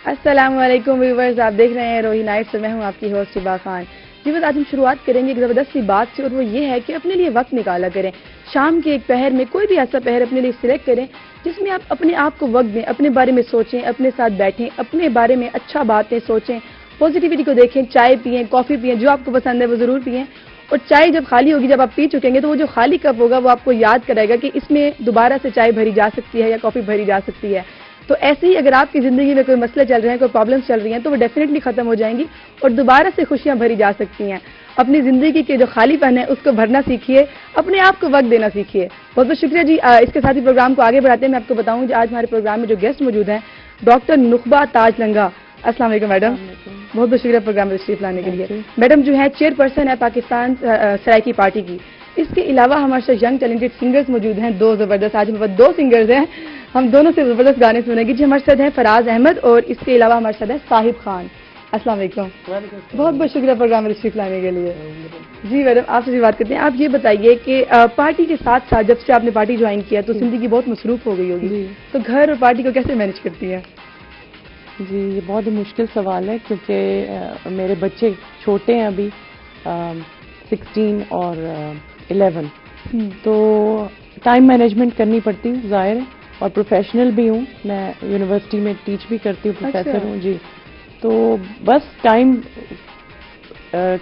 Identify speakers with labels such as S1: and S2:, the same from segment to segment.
S1: السلام علیکم ویورز، آپ دیکھ رہے ہیں روہی نائٹ سے، میں ہوں آپ کی ہوسٹ شبا خان. ویورز، آج ہم شروعات کریں گے ایک زبردست سی بات سے، اور وہ یہ ہے کہ اپنے لیے وقت نکالا کریں. شام کے ایک پہر میں کوئی بھی ایسا پہر اپنے لیے سلیکٹ کریں جس میں آپ اپنے آپ کو وقت دیں، اپنے بارے میں سوچیں، اپنے ساتھ بیٹھیں، اپنے بارے میں اچھا باتیں سوچیں، پازیٹیوٹی کو دیکھیں، چائے پئیں، کافی پئیں، جو آپ کو پسند ہے وہ ضرور پئیں. اور چائے جب خالی ہوگی، جب آپ پی چکیں گے، تو وہ جو خالی کپ ہوگا وہ آپ کو یاد کرائے گا کہ اس میں دوبارہ سے چائے بھری جا سکتی ہے یا کافی بھری جا سکتی ہے. تو ایسے ہی اگر آپ کی زندگی میں کوئی مسئلے چل رہے ہیں، کوئی پرابلمس چل رہی ہیں، تو وہ ڈیفینیٹلی ختم ہو جائیں گی اور دوبارہ سے خوشیاں بھری جا سکتی ہیں. اپنی زندگی کے جو خالی پن ہے اس کو بھرنا سیکھیے، اپنے آپ کو وقت دینا سیکھیے. بہت بہت شکریہ جی. اس کے ساتھ ہی پروگرام کو آگے بڑھاتے ہیں. میں آپ کو بتاؤں کہ آج ہمارے پروگرام میں جو گیسٹ موجود ہیں، ڈاکٹر نخبہ تاج لنگا. السلام علیکم میڈم. بہت بہت شکریہ پروگرام میں تشریف لانے کے لیے. میڈم جو ہے چیئر پرسن ہے پاکستان سرائکی پارٹی کی. اس کے علاوہ ہمارے ساتھ ینگ ٹیلنٹڈ سنگرز موجود ہیں، دو زبردست. آج ہمارے پاس دو سنگرز ہیں، ہم دونوں سے زبردست گانے سنیں گے. جی ہمارے ساتھ ہیں فراز احمد، اور اس کے علاوہ ہمارے ساتھ ہے صاحب خان. السلام علیکم. بہت بہت شکریہ پروگرام میں تشریف لانے کے لیے. جی میڈم، آپ سے بھی بات کرتے ہیں. آپ یہ بتائیے کہ پارٹی کے ساتھ ساتھ جب سے آپ نے پارٹی جوائن کیا تو زندگی بہت مصروف ہو گئی ہوگی، تو گھر اور پارٹی کو کیسے مینج کرتی ہیں؟
S2: جی یہ بہت مشکل سوال ہے، کیونکہ میرے بچے چھوٹے ہیں ابھی، 16 اور 11، تو ٹائم مینجمنٹ کرنی پڑتی ہے ظاہر ہے. اور پروفیشنل بھی ہوں، میں یونیورسٹی میں ٹیچ بھی کرتی ہوں، پروفیسر ہوں. جی تو بس ٹائم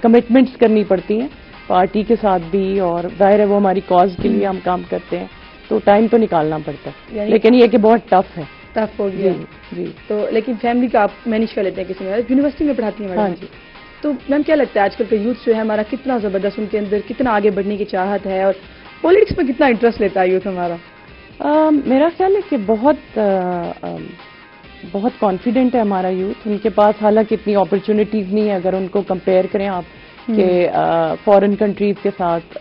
S2: کمٹمنٹس کرنی پڑتی ہیں پارٹی کے ساتھ بھی، اور ظاہر ہے وہ ہماری کاز کے لیے ہم کام کرتے ہیں، تو ٹائم تو نکالنا پڑتا ہے. لیکن یہ کہ بہت ٹف ہے.
S1: ٹف ہو گیا.
S2: جی
S1: تو لیکن فیملی کا آپ مینیج کر لیتے ہیں کسی میں. یونیورسٹی میں پڑھاتی ہیں میڈم؟
S2: ہاں جی.
S1: تو میم کیا لگتا ہے آج کل کا یوتھ جو ہے ہمارا کتنا زبردست، ان کے اندر کتنا آگے بڑھنے کی چاہت ہے، اور پولیٹکس میں کتنا انٹرسٹ لیتا ہے یوتھ ہمارا؟
S2: میرا خیال ہے کہ بہت کانفیڈنٹ ہے ہمارا یوتھ. ان کے پاس حالانکہ اتنی اپرچونیٹیز نہیں ہے اگر ان کو کمپیئر کریں آپ کہ فورن کنٹریز کے ساتھ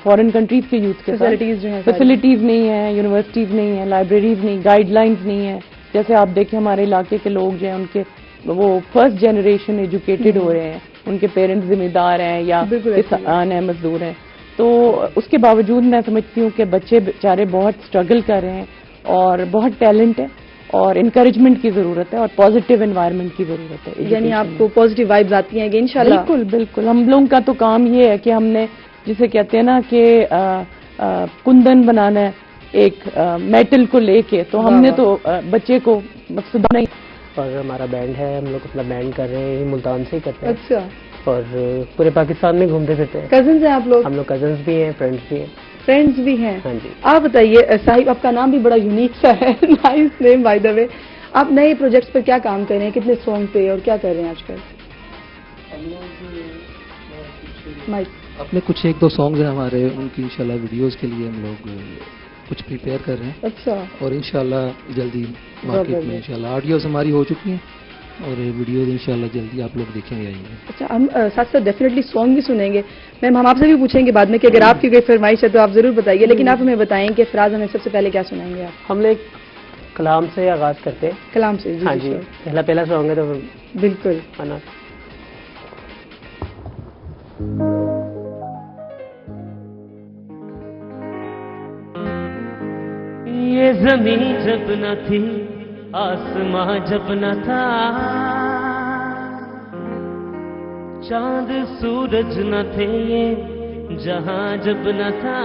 S2: فورن کنٹریز کے یوتھ کے ساتھ فیسلٹیز نہیں ہیں، یونیورسٹیز نہیں ہیں، لائبریریز نہیں، گائیڈ لائنز نہیں ہیں. جیسے آپ دیکھیں ہمارے علاقے کے لوگ جو ہیں ان کے وہ فرسٹ جنریشن ایجوکیٹڈ ہو رہے ہیں، ان کے پیرنٹس ذمہ دار ہیں یا کسان ہیں، مزدور ہیں. تو اس کے باوجود میں سمجھتی ہوں کہ بچے بیچارے بہت اسٹرگل کر رہے ہیں، اور بہت ٹیلنٹ ہے، اور انکریجمنٹ کی ضرورت ہے، اور پازیٹیو انوائرمنٹ کی ضرورت ہے.
S1: یعنی آپ کو پازیٹیو وائبز آتی ہیں کہ انشاءاللہ؟
S2: بالکل بالکل. ہم لوگوں کا تو کام یہ ہے کہ ہم نے جسے کہتے ہیں نا کہ کندن بنانا ہے ایک میٹل کو لے کے، تو ہم نے تو بچے کو مقصد نہیں.
S3: اور ہمارا بینڈ ہے، ہم لوگ اپنا بینڈ کر رہے ہیں، ملتان سے ہی کرتے ہیں.
S1: اچھا.
S3: اور پورے پاکستان میں گھومتے پھرتے ہیں.
S1: کزنز ہیں آپ لوگ؟
S3: ہم لوگ کزنز بھی ہیں، فرینڈس بھی ہیں.
S1: فرینڈس بھی ہیں.
S3: ہاں جی.
S1: آپ بتائیے صاحب، آپ کا نام بھی بڑا یونیک سا ہے، نائس نیم بائی دا وے. آپ نئے پروجیکٹس پر کیا کام کر رہے ہیں؟ کتنے سانگ پہ اور کیا کر رہے ہیں آج کل؟
S4: اپنے کچھ ایک دو سانگز ہیں ہمارے، ان کی انشاءاللہ ویڈیوز کے لیے ہم لوگ کچھ پریپیئر کر رہے ہیں.
S1: اچھا. اور
S4: انشاءاللہ جلدی مارکیٹ میں انشاءاللہ آڈیوز ہماری ہو چکی ہیں، اور ویڈیوز انشاءاللہ جلدی آپ لوگ دیکھیں گے، آئیں گے.
S1: اچھا، ہم ساتھ ساتھ ڈیفینیٹلی سانگ بھی سنیں گے. میم ہم آپ سے بھی پوچھیں گے بعد میں کہ اگر آپ کی کوئی فرمائش ہے تو آپ ضرور بتائیے، لیکن آپ ہمیں بتائیں کہ فراز ہمیں سب سے پہلے کیا سنائیں گے آپ؟
S3: ہم ایک کلام سے آغاز کرتے ہیں.
S1: کلام سے؟
S3: ہاں جی. پہلا سانگ ہے تو
S1: بالکل.
S5: یہ زمین جب نہ تھی، آسماں جب نہ تھا، چاند سورج نہ تھے، یہ جہاں جب نہ تھا،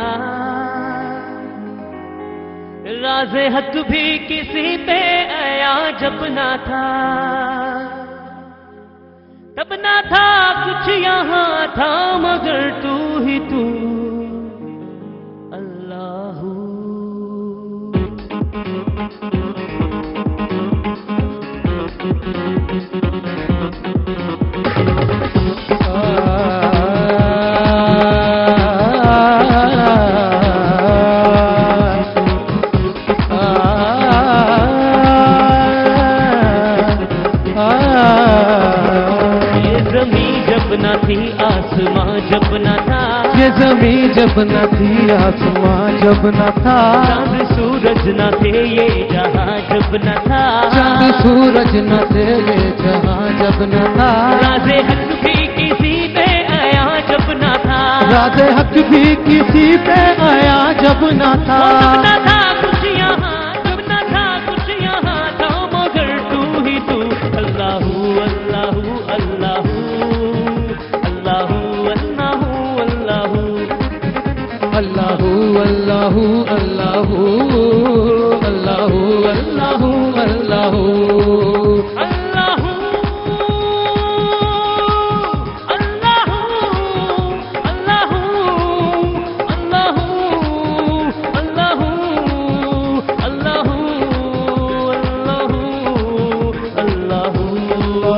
S5: راز حق بھی کسی پہ آیا جب نہ تھا، تب نہ تھا کچھ یہاں تھا مگر تو ہی تو اللہ. آسماں جب نہ تھا،
S6: یہ زمین جب نہ تھی، آسماں جب نہ تھا،
S5: چاند سورج نہ تھے، یہ جہاں جب نہ تھا،
S6: چاند سورج نہ تھے، یہ جہاں جب نہ تھا،
S5: راز حق بھی کسی پہ آیا جب نہ تھا،
S6: راز حق بھی کسی پہ آیا جب نہ تھا،
S5: تب نہ تھا کچھ یہاں، جب نہ تھا کچھ یہاں تھا مگر تو ہی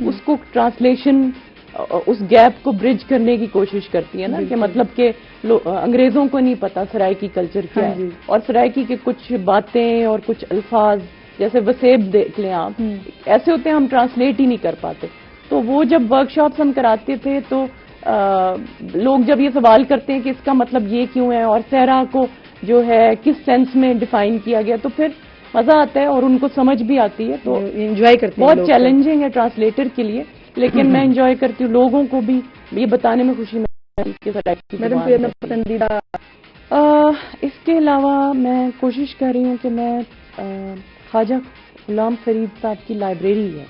S2: اس کو ٹرانسلیشن اس گیپ کو برج کرنے کی کوشش کرتی ہے نا کہ مطلب کہ انگریزوں کو نہیں پتا سرائکی کلچر کیا ہے اور سرائکی کے کچھ باتیں اور کچھ الفاظ جیسے وسیب دیکھ لیں آپ ایسے ہوتے ہیں ہم ٹرانسلیٹ ہی نہیں کر پاتے. تو وہ جب ورک شاپس ہم کراتے تھے تو لوگ جب یہ سوال کرتے ہیں کہ اس کا مطلب یہ کیوں ہے اور صحرا کو جو ہے کس سینس میں ڈیفائن کیا گیا تو پھر مزہ آتا ہے اور ان کو سمجھ بھی آتی ہے. تو
S1: انجوائے کرتے ہیں.
S2: بہت چیلنجنگ ہے ٹرانسلیٹر کے لیے لیکن میں انجوائے کرتی ہوں, لوگوں کو بھی یہ بتانے میں خوشی ملتی ہے.
S1: میڈم کوئی اپنا پسندیدہ
S2: اس کے علاوہ میں کوشش کر رہی ہوں کہ میں خواجہ غلام فرید صاحب کی لائبریری ہے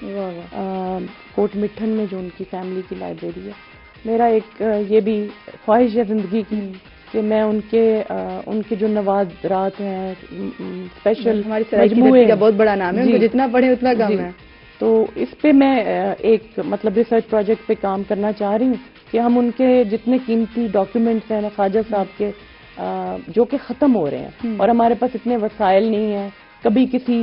S2: کوٹ مٹھن میں جو ان کی فیملی کی لائبریری ہے, میرا ایک یہ بھی خواہش ہے زندگی کی کہ میں ان کے جو نوادرات ہیں اسپیشل
S1: ہماری سرائکی کا بہت بڑا نام ہے, ان کو جتنا پڑھے اتنا کم ہے.
S2: تو اس پہ میں ایک مطلب ریسرچ پروجیکٹ پہ کام کرنا چاہ رہی ہوں کہ ہم ان کے جتنے قیمتی ڈاکیومنٹس ہیں خواجہ صاحب کے جو کہ ختم ہو رہے ہیں اور ہمارے پاس اتنے وسائل نہیں ہیں, کبھی کسی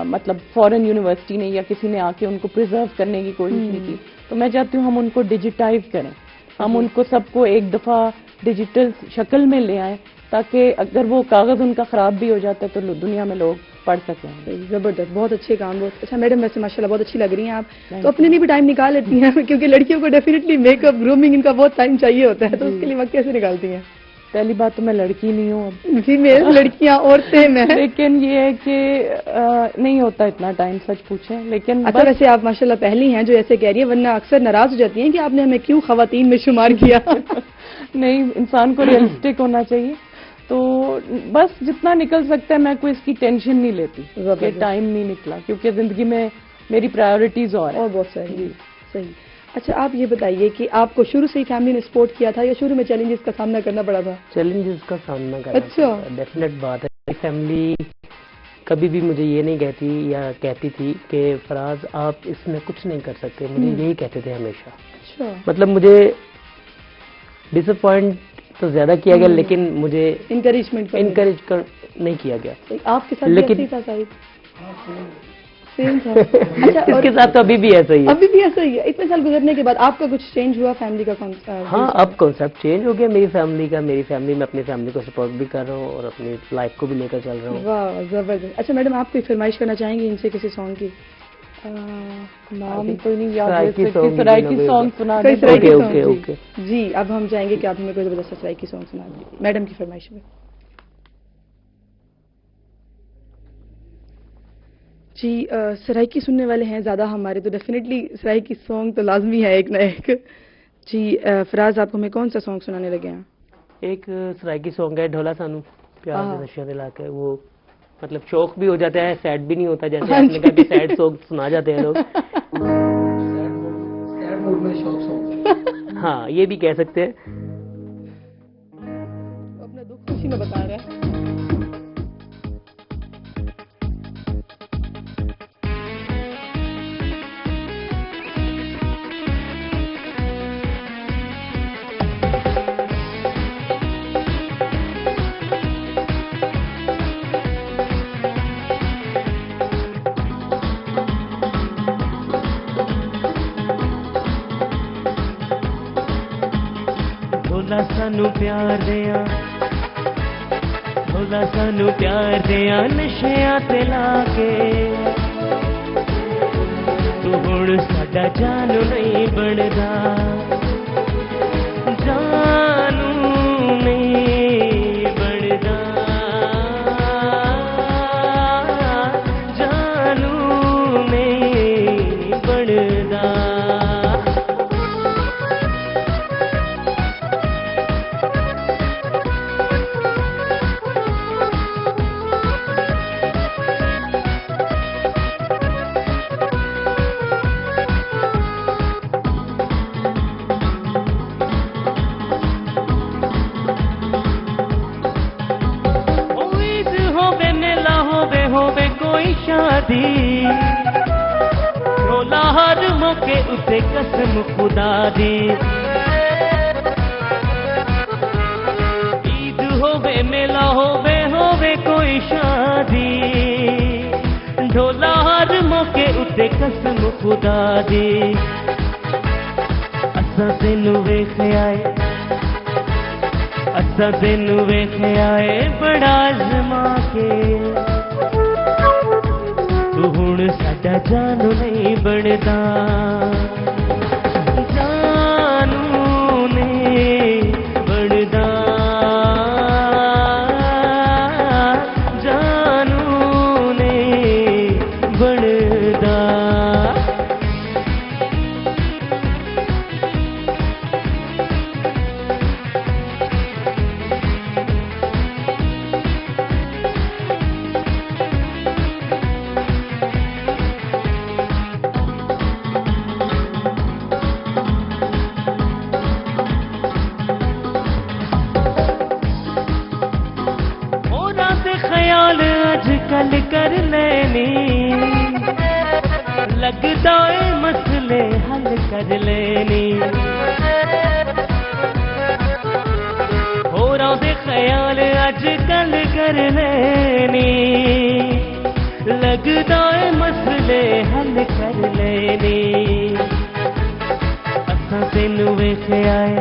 S2: مطلب فورن یونیورسٹی نے یا کسی نے آ کے ان کو پریزرو کرنے کی کوشش نہیں کی, تو میں چاہتی ہوں ہم ان کو ڈیجیٹائز کریں, ہم ان کو سب کو ایک دفعہ ڈیجیٹل شکل میں لے آئیں تاکہ اگر وہ کاغذ ان کا خراب بھی ہو جاتا ہے تو دنیا میں لوگ پڑھ سکیں.
S1: زبردست, بہت اچھے کام, بہت اچھا. میڈم ویسے ماشاءاللہ بہت اچھی لگ رہی ہیں آپ, تو اپنے لیے بھی ٹائم نکال لیتی ہیں کیونکہ لڑکیوں کو ڈیفینیٹلی میک اپ گرومنگ ان کا بہت ٹائم چاہیے ہوتا ہے, تو اس کے لیے وقت کیسے نکالتی ہیں؟
S2: پہلی بات تو میں لڑکی نہیں ہوں اب,
S1: فیمیل لڑکیاں عورتیں میں,
S2: لیکن یہ ہے کہ نہیں ہوتا اتنا ٹائم سچ پوچھیں. لیکن
S1: اچھا ویسے آپ ماشاءاللہ پہلی ہیں جو ایسے کہہ رہی ہیں, ورنہ اکثر ناراض ہو جاتی ہیں کہ آپ نے ہمیں کیوں خواتین میں شمار کیا.
S2: نہیں, انسان کو ریئلسٹک ہونا چاہیے, تو بس جتنا نکل سکتا ہے میں کوئی اس کی ٹینشن نہیں لیتی کہ ٹائم نہیں نکلا, کیونکہ زندگی میں میری پرائیورٹیز اور
S1: بہت ساری. صحیح. اچھا آپ یہ بتائیے کہ آپ کو شروع سے ہی فیملی نے سپورٹ کیا تھا یا شروع میں چیلنجز کا سامنا کرنا پڑا تھا؟
S3: چیلنجز کا سامنا کرنا. اچھا, ڈیفینیٹ بات ہے. فیملی کبھی بھی مجھے یہ نہیں کہتی یا کہتی تھی کہ فراز آپ اس میں کچھ نہیں کر سکتے, مجھے یہی کہتے تھے ہمیشہ. اچھا, مطلب مجھے ڈس اپوائنٹ تو زیادہ کیا گیا لیکن مجھے انکریج نہیں کیا گیا.
S1: آپ کے ساتھ لیکن سیم تھا.
S3: اس کے ساتھ تو ابھی بھی ایسا ہی ہے.
S1: ابھی بھی ایسا ہی ہے. اتنے سال گزرنے کے بعد آپ کا کچھ چینج ہوا فیملی کا؟
S3: ہاں, اب کنسیپٹ چینج ہو گیا میری فیملی کا. میری فیملی میں اپنی فیملی کو سپورٹ بھی کر رہا ہوں اور اپنی لائف کو بھی لے کر چل رہا ہوں.
S1: واہ زبردست. اچھا میڈم آپ کوئی فرمائش کرنا چاہیں گی ان سے کسی سانگ کی؟
S2: نام تو نہیں یاد, سرائکی سانگ سنا دیں.
S3: اوکے
S1: جی, اب ہم چاہیں گے کہ آپ ہمیں کوئی زبردست سرائکی سانگ سنا دیں میڈم کی فرمائش میں. جی, سرائکی سننے والے ہیں زیادہ ہمارے, تو ڈیفینیٹلی سرائکی سانگ تو لازمی ہے ایک نہ ایک. جی فراز, آپ ہمیں کون سا سانگ سنانے لگے ہیں؟
S3: ایک سرائکی سانگ ہے ڈھولا سانو پیار نشہ دلا کے, وہ مطلب شوق بھی ہو جاتا ہے, سیڈ بھی نہیں ہوتا, جیسے آپ نے کہا کہ سیڈ سانگ سنا جاتے ہیں لوگ. ہاں, یہ بھی کہہ سکتے ہیں.
S1: اپنا دکھ خوشی میں بتا رہا ہے.
S5: سانو پیار دیا, بولا سانو پیار دیا نشیاں تے لا کے, تو ہن ساڈا جانو نہیں بندا, جانو نہیں بندا, جانو نہیں بندا. رولا ہر موقع اسے قسم خدا دی, عید ہووے میلہ ہووے کوئی شادی, ڈھولا ہر موقع دے قسم خدا دی اساں تینوں ویکھیا اے اساں تینوں ویکھیا اے بڑا آزما کے تو ہن ساڈا جانو نہیں بندا جانو نہیں بندا کل کر لینی لگدا اے مسئلے حل کر لینی ہوراں دے خیال اج کل کر لینی لگدا اے مسئلے حل کر لینی اساں تینوں ویکھیا اے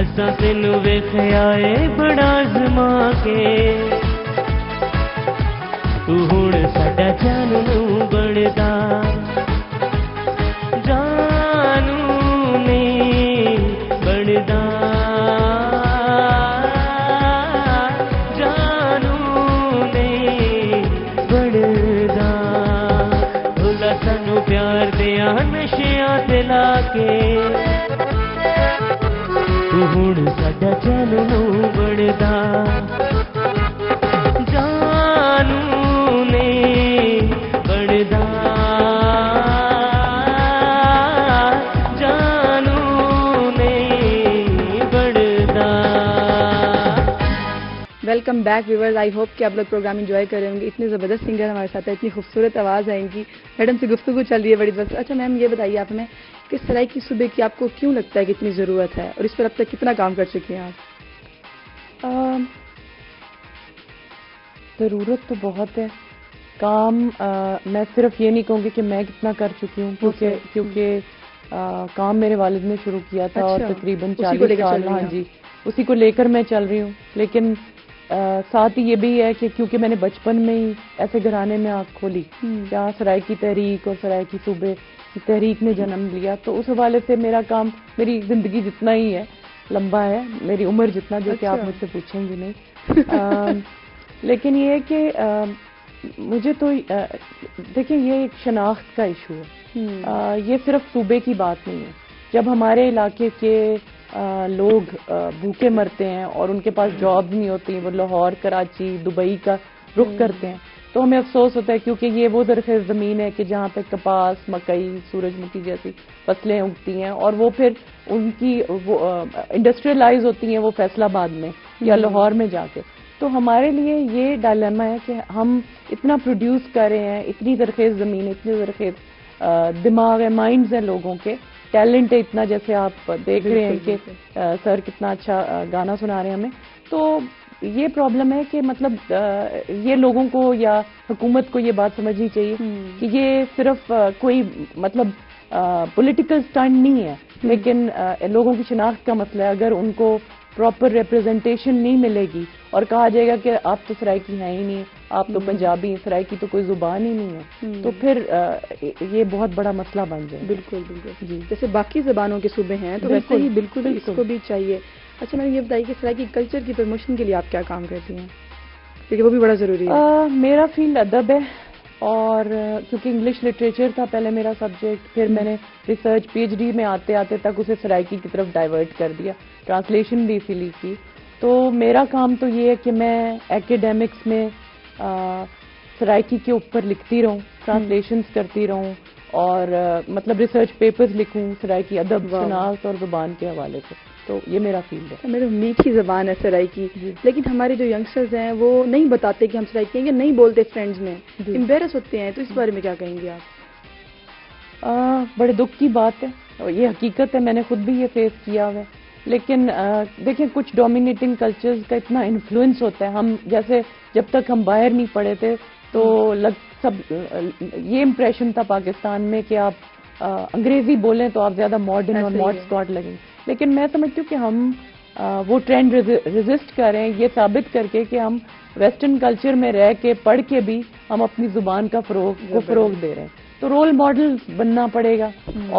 S5: اساں تینوں ویکھیا اے بڑا آزما کے تو ہن ساڈا جانو بندا جانو نہیں بندا جانو نہیں بندا بھولا سانو پیار دیاں نشیاں تے لا کے تو ہن ساڈا جانو بندا جانو
S1: welcome back viewers. I hope کہ آپ لوگ پروگرام انجوائے کر رہے ہوں گے. اتنے زبردست سنگر ہمارے ساتھ ہیں, اتنی خوبصورت آواز ہے ان کی. میڈم سے گفتگو چل رہی ہے بڑی بس. اچھا میم یہ بتائیے آپ ہمیں کہ سرائکی صوبے کی آپ کو کیوں لگتا ہے کہ اتنی ضرورت ہے اور اس پر اب تک کتنا کام کر چکی ہیں آپ؟
S2: ضرورت تو بہت ہے. کام میں صرف یہ نہیں کہوں گی کہ میں کتنا کر چکی ہوں, کیونکہ کام میرے والد نے شروع کیا تھا اور تقریباً 40 سال. ہاں جی, اسی کو لے کر میں چل رہی ہوں. لیکن ساتھ ہی یہ بھی ہے کہ کیونکہ میں نے بچپن میں ہی ایسے گھرانے میں آنکھ کھولی جہاں سرائکی تحریک اور سرائکی صوبے کی تحریک نے جنم لیا, تو اس حوالے سے میرا کام میری زندگی جتنا ہی ہے لمبا ہے, میری عمر جتنا, جو کہ آپ مجھ سے پوچھیں گے نہیں. لیکن یہ ہے کہ مجھے تو دیکھیں یہ ایک شناخت کا ایشو ہے. یہ صرف صوبے کی بات نہیں ہے. جب ہمارے علاقے کے لوگ بھوکے مرتے ہیں اور ان کے پاس جاب نہیں ہوتی, وہ لاہور, کراچی, دبئی کا رخ کرتے ہیں, تو ہمیں افسوس ہوتا ہے کیونکہ یہ وہ زرخیز زمین ہے کہ جہاں پہ کپاس, مکئی, سورج مکھی جیسی فصلیں اگتی ہیں, اور وہ پھر ان کی انڈسٹریلائز ہوتی ہیں وہ فیصل آباد میں یا لاہور میں جا کے. تو ہمارے لیے یہ ڈائلیما ہے کہ ہم اتنا پروڈیوس کر رہے ہیں, اتنی زرخیز زمین, اتنی زرخیز دماغ ہے, مائنڈز ہیں لوگوں کے, ٹیلنٹ ہے اتنا, جیسے آپ دیکھ رہے ہیں کہ سر کتنا اچھا گانا سنا رہے ہیں ہمیں. تو یہ پرابلم ہے کہ مطلب یہ لوگوں کو یا حکومت کو یہ بات سمجھنی چاہیے کہ یہ صرف کوئی مطلب پولیٹیکل سٹنٹ نہیں ہے, لیکن لوگوں کی شناخت کا مسئلہ ہے. اگر ان کو پراپر ریپرزنٹیشن نہیں ملے گی اور کہا جائے گا کہ آپ تو سرائکی ہیں ہی نہیں, آپ تو پنجابی ہیں, سرائکی تو کوئی زبان ہی نہیں ہے, تو پھر یہ بہت بڑا مسئلہ بن جائے.
S1: بالکل بالکل جی, جیسے باقی زبانوں کے صوبے ہیں تو ویسے ہی بالکل اس کو بھی چاہیے. اچھا میں یہ بتائیے کہ سرائکی کلچر کی پروموشن کے لیے آپ کیا کام کرتی ہیں, کیونکہ وہ بھی بڑا ضروری ہے.
S2: میرا فیلڈ ادب ہے, اور کیونکہ انگلش لٹریچر تھا پہلے میرا سبجیکٹ, پھر میں نے ریسرچ پی ایچ ڈی میں آتے آتے تک اسے سرائکی کی طرف ڈائیورٹ کر دیا, ٹرانسلیشن بھی اسی لیے کی. تو میرا کام تو یہ ہے کہ میں ایکیڈیمکس میں سرائکی کے اوپر لکھتی رہوں, ٹرانسلیشنز کرتی رہوں, اور مطلب ریسرچ پیپرز لکھوں سرائکی ادب, شناخت اور زبان کے حوالے سے. تو یہ میرا فیلڈ ہے.
S1: میری میٹھی زبان ہے سرائکی, لیکن ہمارے جو ینگسٹرز ہیں وہ نہیں بتاتے کہ ہم سرائکی ہیں, یا نہیں بولتے فرینڈز میں, امبیرس ہوتے ہیں. تو اس بارے میں کیا کہیں گے آپ؟
S2: بڑے دکھ کی بات ہے, اور یہ حقیقت ہے, میں نے خود بھی یہ فیس کیا ہوا ہے. لیکن دیکھیں کچھ ڈومینیٹنگ کلچرز کا اتنا انفلوئنس ہوتا ہے. ہم جیسے جب تک ہم باہر نہیں پڑے تھے تو سب یہ امپریشن تھا پاکستان میں کہ آپ انگریزی بولیں تو آپ زیادہ ماڈرن اور ماڈ اسکاٹ لگیں، لیکن میں سمجھتی ہوں کہ ہم وہ ٹرینڈ ریزسٹ کر رہے ہیں یہ ثابت کر کے کہ ہم ویسٹرن کلچر میں رہ کے پڑھ کے بھی ہم اپنی زبان کا فروغ دے رہے ہیں. تو رول ماڈل بننا پڑے گا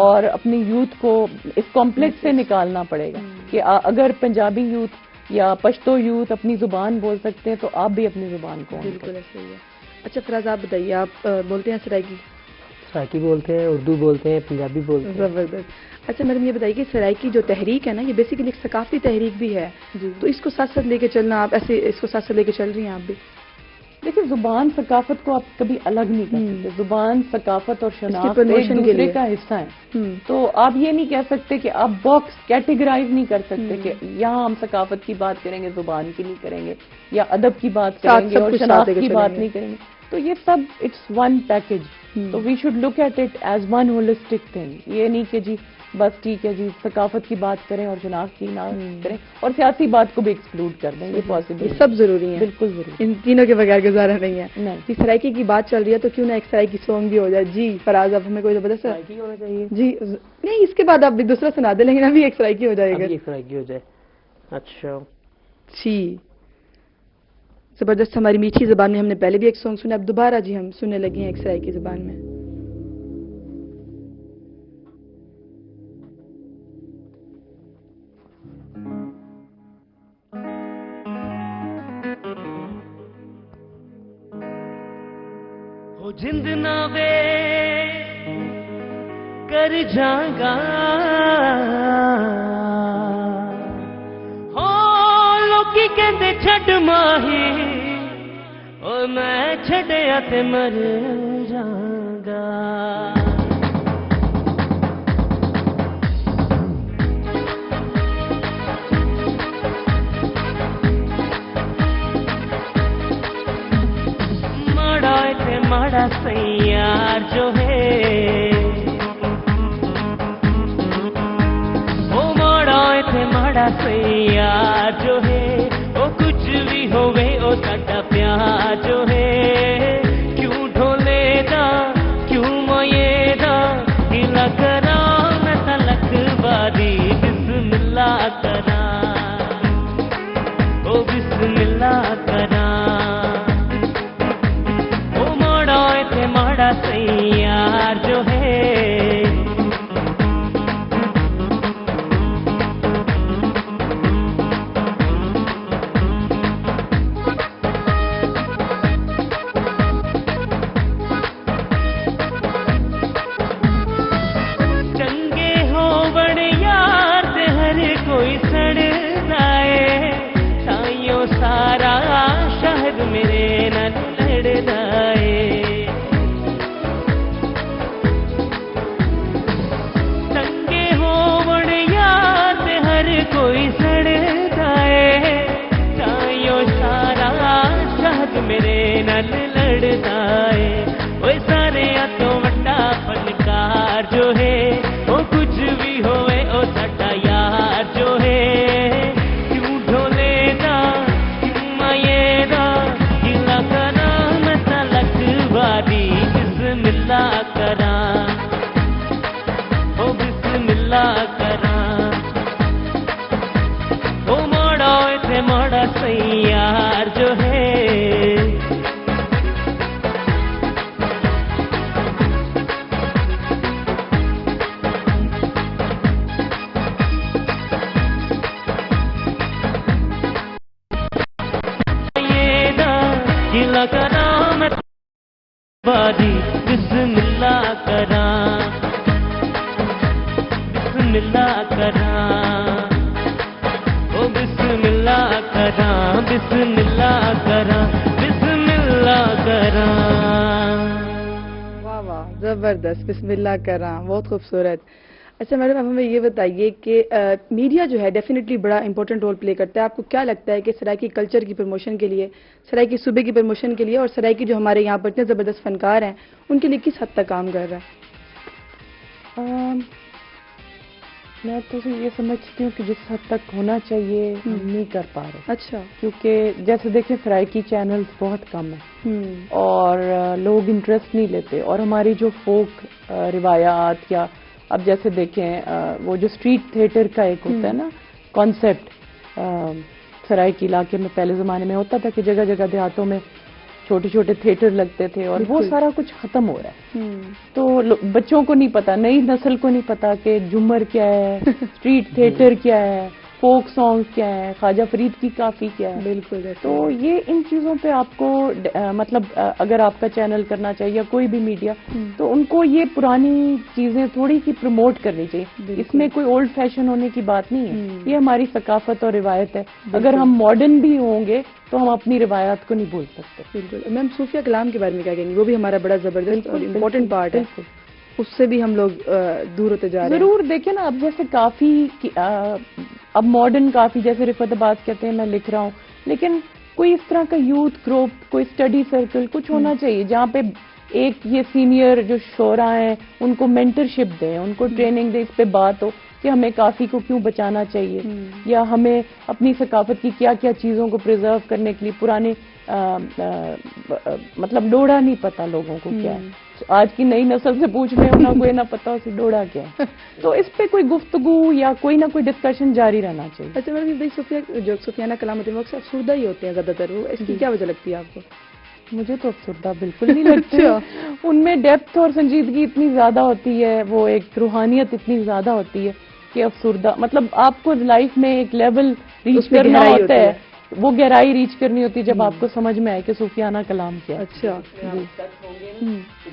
S2: اور اپنی یوتھ کو اس کمپلیکس سے نکالنا پڑے گا کہ اگر پنجابی یوتھ یا پشتو یوتھ اپنی زبان بول سکتے ہیں تو آپ بھی اپنی زبان کو.
S1: بالکل ایسا ہی ہے. اچھا فراز آپ بتائیے، آپ بولتے ہیں سرائکی؟
S3: سرائکی بولتے ہیں، اردو بولتے ہیں، پنجابی بولتے ہیں.
S1: زبردست. اچھا میڈم یہ بتائیے کہ سرائکی جو تحریک ہے نا یہ بیسیکلی ایک ثقافتی تحریک بھی ہے، تو اس کو ساتھ ساتھ لے کے چلنا، آپ ایسے اس کو ساتھ ساتھ لے کے چل رہی ہیں آپ بھی؟
S2: دیکھیں زبان ثقافت کو آپ کبھی الگ نہیں کر سکتے. زبان ثقافت اور شناخت ایک دوسرے کا حصہ ہے. تو آپ یہ نہیں کہہ سکتے کہ آپ باکس کیٹیگرائز نہیں کر سکتے کہ یہاں ہم ثقافت کی بات کریں گے زبان کی نہیں کریں گے، یا ادب کی بات کریں گے اور شناخت کی بات نہیں کریں گے. تو یہ سب اٹس ون پیکج. تو we should look at it as one holistic thing. یہ نہیں کہ جی بس ٹھیک ہے جی ثقافت کی بات کریں اور شناخت کی نہ کریں اور سیاسی بات کو بھی ایکسکلوڈ کر دیں. یہ پاسبل،
S1: یہ سب ضروری ہے،
S2: بالکل ضروری،
S1: ان تینوں کے بغیر گزارا نہیں ہے. جی سرائکی کی بات چل رہی ہے تو کیوں نہ ایک سرائکی سانگ بھی ہو جائے. جی فراز آپ ہمیں کوئی زبردست
S3: سرائکی ہونا چاہیے.
S1: جی نہیں اس کے بعد آپ بھی دوسرا سنا دیں، لیکن ابھی ایک سرائکی ہو جائے گا.
S3: ایک سرائکی ہو جائے. اچھا
S1: جی زبردست. ہماری میٹھی زبان میں ہم نے پہلے بھی ایک سانگ سنا، اب دوبارہ جی ہم سننے لگے ہیں ایک سرائکی زبان میں.
S5: ہو جند نہ وے کر جاگا ہو لوکی کہندے چھڈ ماہی او میں چھڈیا تے مر جاگا. ماڑا سیار جو ہے وہ ماڑا تھے ماڑا سیار جو ہے وہ کچھ بھی ہوئے وہ ساڈا پیار جو ہے. کیوں ڈھولے دا کیوں مائے دا گلا کرا میں تلک باری بسم اللہ کرا او بسم اللہ کرا ماڑا سیار جو ہے. چنگے ہو بڑے یار تے ہر کوئی سڑ جائے تائیوں سارا شہر میرے نال لڑ جائے. کوئی سڑ جائے چاہیو سارا شہد میرے نال لڑ جائے. وہ سارے تو وڈا فنکار جو ہے وہ کچھ بھی ہوئے وہ ساڈا یار جو ہے. کیوں ڈھولے دا کیوں مائے دا گلا کرا میں تلک باری بسم اللہ کرا او بسم اللہ کرا. ماڑا سیار جو ہے یہ دا گلا کرا میں باری بسم اللہ کرا بسم اللہ کرا بسم اللہ کرا بسم اللہ کرا بسم اللہ کرا.
S1: واہ واہ زبردست. بسم اللہ کرا بہت خوبصورت. اچھا میڈم اب ہمیں یہ بتائیے کہ میڈیا جو ہے ڈیفینیٹلی بڑا امپورٹنٹ رول پلے کرتا ہے. آپ کو کیا لگتا ہے کہ سرائکی کلچر کی پروموشن کے لیے، سرائکی صوبے کی پروموشن کے لیے اور سرائکی جو ہمارے یہاں پر اتنے زبردست فنکار ہیں ان کے لیے کس حد تک کام کر رہا ہے؟
S2: میں تو یہ سمجھتی ہوں کہ جس حد تک ہونا چاہیے ہم نہیں کر پا رہے.
S1: اچھا.
S2: کیونکہ جیسے دیکھیں سرائکی چینلز بہت کم ہیں اور لوگ انٹرسٹ نہیں لیتے, اور ہماری جو فوک روایات, یا اب جیسے دیکھیں وہ جو اسٹریٹ تھیٹر کا ایک ہوتا ہے نا کانسیپٹ, سرائکی علاقے میں پہلے زمانے میں ہوتا تھا کہ جگہ جگہ دیہاتوں میں چھوٹے چھوٹے تھیٹر لگتے تھے, اور وہ سارا کچھ ختم ہو رہا ہے. تو بچوں کو نہیں پتا, نئی نسل کو نہیں پتا کہ جھومر کیا ہے, اسٹریٹ تھیٹر کیا ہے, فوک سانگ کیا ہے, خواجہ فرید کی کافی کیا ہے.
S1: بالکل.
S2: تو یہ ان چیزوں پہ آپ کو مطلب اگر آپ کا چینل کرنا چاہیے یا کوئی بھی میڈیا, تو ان کو یہ پرانی چیزیں تھوڑی سی پروموٹ کرنی چاہیے. اس میں کوئی اولڈ فیشن ہونے کی بات نہیں ہے, یہ ہماری ثقافت اور روایت ہے. اگر ہم ماڈرن بھی ہوں گے تو ہم اپنی روایات کو نہیں بھول سکتے.
S1: بالکل. میم صوفیہ کلام کے بارے میں کیا کہیں گے؟ وہ بھی ہمارا بڑا زبردست اور امپورٹنٹ پارٹ ہے, اس سے بھی ہم لوگ دور ہوتے جا رہے ہیں.
S2: ضرور. دیکھیں نا, اب جیسے کافی اب ماڈرن کافی جیسے رفعت عباس کہتے ہیں میں لکھ رہا ہوں, لیکن کوئی اس طرح کا یوتھ گروپ, کوئی اسٹڈی سرکل کچھ ہونا چاہیے جہاں پہ ایک یہ سینئر جو شعراء ہیں ان کو مینٹرشپ دیں, ان کو ٹریننگ دیں, اس پہ بات ہو کہ ہمیں کافی کو کیوں بچانا چاہیے, یا ہمیں اپنی ثقافت کی کیا کیا چیزوں کو پریزرو کرنے کے لیے. پرانے مطلب ڈوڑا نہیں پتا لوگوں کو کیا ہے, آج کی نئی نسل سے پوچھ رہے ہو نا, کوئی نہ پتا اسے ڈوڑا کیا ہے. تو اس پہ کوئی گفتگو یا کوئی نہ کوئی ڈسکشن جاری رہنا چاہیے.
S1: اچھا میم, جو سفیانہ کلام ہوتے ہیں وہ افسردہ ہی ہوتے ہیں زیادہ تر, وہ اس کی کیا وجہ لگتی ہے آپ کو؟
S2: مجھے تو افسردہ بالکل نہیں لگتی. ان میں ڈیپتھ اور سنجیدگی اتنی زیادہ ہوتی ہے, وہ ایک روحانیت اتنی زیادہ ہوتی ہے کہ افسردہ مطلب آپ کو لائف میں ایک لیول ریچ کرنا ہوتا ہے, وہ گہرائی ریچ کرنی ہوتی ہے جب آپ کو سمجھ میں آئے کہ صوفیانہ کلام کیا.
S1: اچھا.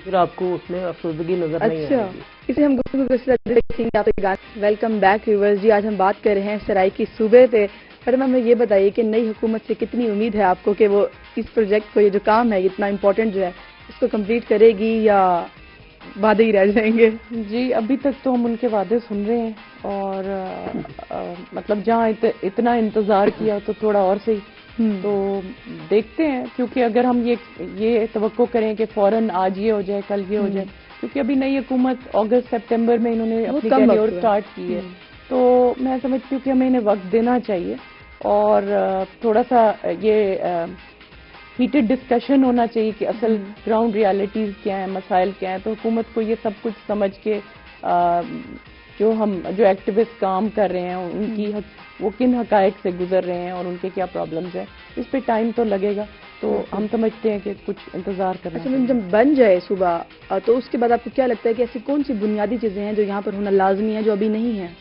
S3: پھر آپ کو اس میں افسردگی نظر نہیں آئے گی.
S1: اسے ہم گفتگو دیکھیں گے آپ کے گانے. ویلکم بیک ویورز جی, آج ہم بات کر رہے ہیں سرائکی صوبے پہ. میڈم ہمیں یہ بتائیے کہ نئی حکومت سے کتنی امید ہے آپ کو کہ وہ اس پروجیکٹ کو, یہ جو کام ہے اتنا امپورٹنٹ جو ہے, اس کو کمپلیٹ کرے گی یا وعدے ہی رہ جائیں گے؟
S2: جی ابھی تک تو ہم ان کے وعدے سن رہے ہیں, اور مطلب جہاں اتنا انتظار کیا تو تھوڑا اور صحیح. تو دیکھتے ہیں, کیونکہ اگر ہم یہ توقع کریں کہ فوراً آج یہ ہو جائے کل یہ ہو جائے, کیونکہ ابھی نئی حکومت اگست سپٹمبر میں انہوں نے اپنی ٹینیور اسٹارٹ کی ہے, تو میں سمجھتی ہوں کہ ہمیں انہیں وقت دینا چاہیے, اور تھوڑا سا یہ ہیٹڈ ڈسکشن ہونا چاہیے کہ اصل گراؤنڈ ریالٹیز کیا ہیں, مسائل کیا ہیں. تو حکومت کو یہ سب کچھ سمجھ کے جو ایکٹیوسٹ کام کر رہے ہیں ان کی وہ کن حقائق سے گزر رہے ہیں اور ان کے کیا پرابلمز ہیں, اس پہ ٹائم تو لگے گا. تو ہم سمجھتے ہیں کہ کچھ انتظار کرنا.
S1: اچھا, جب بن جائے صوبہ تو اس کے بعد آپ کو کیا لگتا ہے کہ ایسی کون سی بنیادی چیزیں ہیں جو یہاں پر ہونا لازمی ہے جو ابھی نہیں ہیں,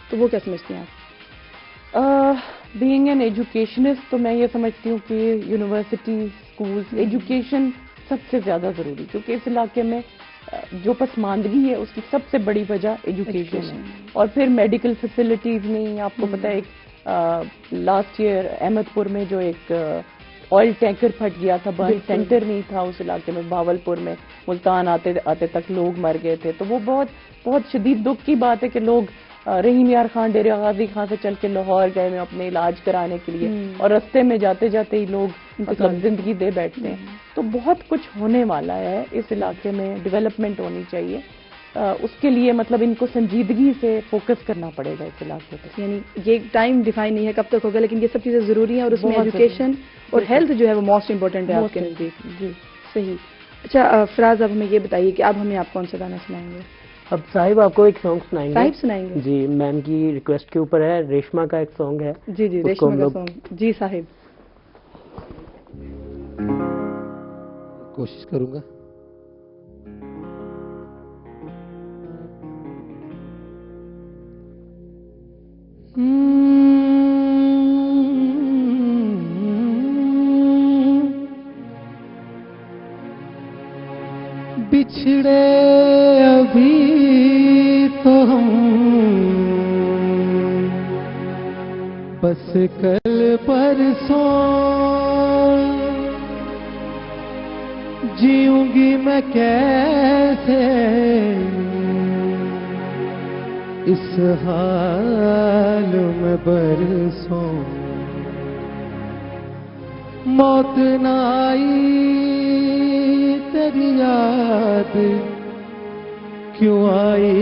S1: تو وہ کیا سمجھتی ہیں آپ؟
S2: بینگ این ایجوکیشنسٹ تو میں یہ سمجھتی ہوں کہ یونیورسٹی, اسکولز, ایجوکیشن سب سے زیادہ ضروری, کیونکہ اس علاقے میں جو پسماندگی ہے اس کی سب سے بڑی وجہ ایجوکیشن ہے. اور پھر میڈیکل فیسلٹیز نہیں, آپ کو پتا ہے ایک لاسٹ ایئر احمد پور میں جو ایک آئل ٹینکر پھٹ گیا تھا, برن سینٹر نہیں تھا اس علاقے میں, بھاولپور میں ملتان آتے آتے تک لوگ مر گئے تھے. تو وہ بہت شدید دکھ کی بات ہے کہ لوگ رحیم یار خان, ڈیرہ غازی خان سے چل کے لاہور گئے میں اپنے علاج کرانے کے لیے, اور رستے میں جاتے جاتے ہی لوگ مطلب زندگی دے بیٹھتے ہیں. تو بہت کچھ ہونے والا ہے اس علاقے میں, ڈیولپمنٹ ہونی چاہیے. اس کے لیے مطلب ان کو سنجیدگی سے فوکس کرنا پڑے گا اس علاقے پر.
S1: یعنی یہ ٹائم ڈیفائن نہیں ہے کب تک ہوگا, لیکن یہ سب چیزیں ضروری ہیں, اور اس میں ایجوکیشن اور ہیلتھ جو ہے وہ موسٹ امپورٹنٹ ہے آپ کے نزدیک.
S2: جی
S1: صحیح. اچھا فراز, اب ہمیں یہ بتائیے کہ اب ہمیں آپ کون سا گانا سنائیں گے؟
S3: اب صاحب آپ کو ایک سانگ سنائیں گے.
S1: صاحب سنائیں گے؟
S3: جی, میم کی ریکویسٹ کے اوپر ہے, ریشما کا ایک سانگ ہے.
S1: جی ریشما کا سانگ. جی صاحب
S4: کوشش کروں گا. بچھڑے ابھی تو ہم بس کل پرسوں, جیوں گی میں کیسے اس حال میں برسوں, موت نہ آئی تیری یاد کیوں آئی,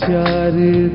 S6: 4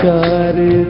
S6: 4